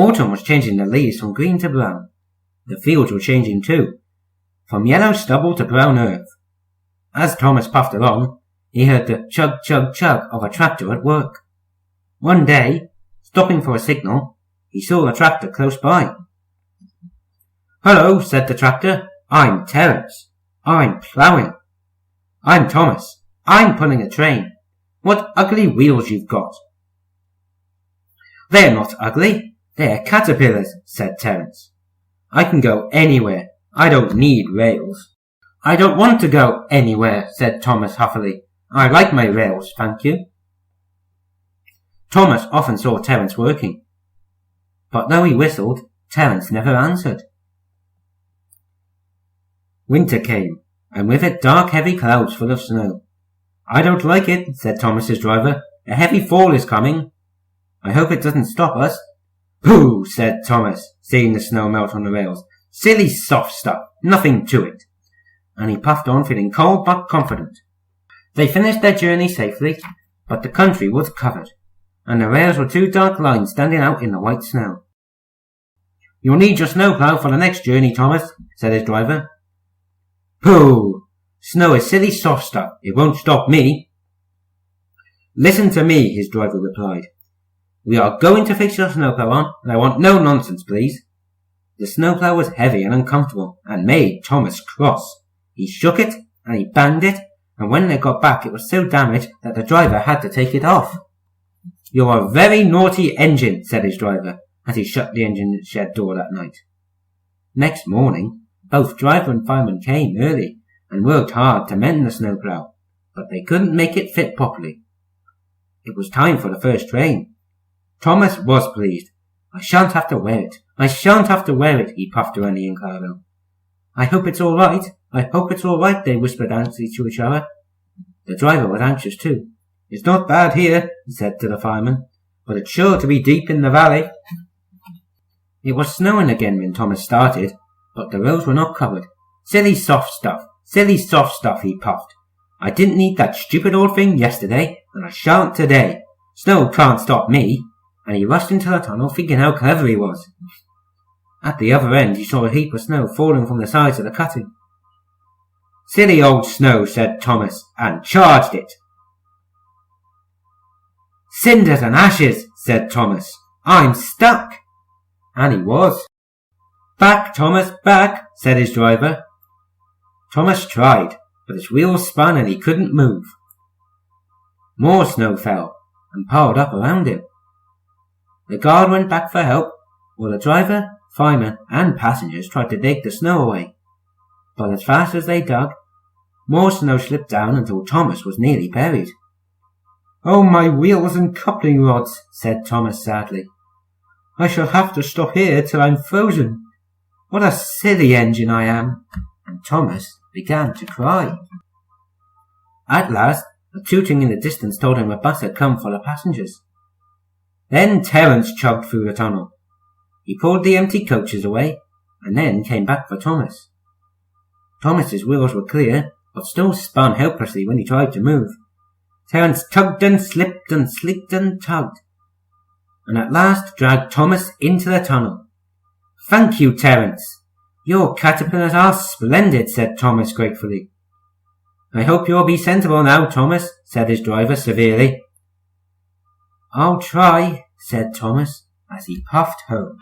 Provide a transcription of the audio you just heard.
Autumn was changing the leaves from green to brown. The fields were changing too, from yellow stubble to brown earth. As Thomas puffed along, he heard the chug, chug, chug of a tractor at work. One day, stopping for a signal, he saw a tractor close by. "Hello," said the tractor. "I'm Terence. I'm ploughing." "I'm Thomas. I'm pulling a train. What ugly wheels you've got." "They're not ugly. They're caterpillars," said Terence. "I can go anywhere. I don't need rails." "I don't want to go anywhere," said Thomas huffily. "I like my rails, thank you." Thomas often saw Terence working, but though he whistled, Terence never answered. Winter came, and with it dark heavy clouds full of snow. "I don't like it," said Thomas's driver. "A heavy fall is coming. I hope it doesn't stop us." "Pooh," said Thomas, seeing the snow melt on the rails. "Silly soft stuff, nothing to it." And he puffed on, feeling cold but confident. They finished their journey safely, but the country was covered, and the rails were two dark lines standing out in the white snow. "You'll need your snowplow for the next journey, Thomas," said his driver. "Pooh! Snow is silly soft stuff. It won't stop me." "Listen to me," his driver replied. "We are going to fix your snowplow on, and I want no nonsense, please." The snowplow was heavy and uncomfortable, and made Thomas cross. He shook it, and he banged it, and when they got back it was so damaged that the driver had to take it off. "You're a very naughty engine," said his driver, as he shut the engine shed door that night. Next morning, both driver and fireman came early and worked hard to mend the snowplow, but they couldn't make it fit properly. It was time for the first train. Thomas was pleased. "I shan't have to wear it. I shan't have to wear it," he puffed to Annie and Carlo. "I hope it's all right. I hope it's all right," they whispered anxiously to each other. The driver was anxious too. "It's not bad here," he said to the fireman, "but it's sure to be deep in the valley." It was snowing again when Thomas started, but the roads were not covered. Silly soft stuff, he puffed. "I didn't need that stupid old thing yesterday, and I shan't today. Snow can't stop me." And he rushed into the tunnel, thinking how clever he was. At the other end he saw a heap of snow falling from the sides of the cutting. "Silly old snow," said Thomas, and charged it. "Cinders and ashes," said Thomas. "I'm stuck." And he was. "Back, Thomas, back," said his driver. Thomas tried, but his wheels spun and he couldn't move. More snow fell and piled up around him. The guard went back for help, while the driver, fireman, and passengers tried to dig the snow away. But as fast as they dug, more snow slipped down until Thomas was nearly buried. "Oh, my wheels and coupling rods," said Thomas sadly. "I shall have to stop here till I'm frozen. What a silly engine I am." And Thomas began to cry. At last, a tooting in the distance told him a bus had come full of passengers. Then Terence chugged through the tunnel. He pulled the empty coaches away, and then came back for Thomas. Thomas's wheels were clear, but still spun helplessly when he tried to move. Terence tugged and slipped and slipped and tugged, and at last dragged Thomas into the tunnel. "Thank you, Terence. Your caterpillars are splendid," said Thomas gratefully. "I hope you'll be sensible now, Thomas," said his driver severely. "I'll try," said Thomas as he puffed home.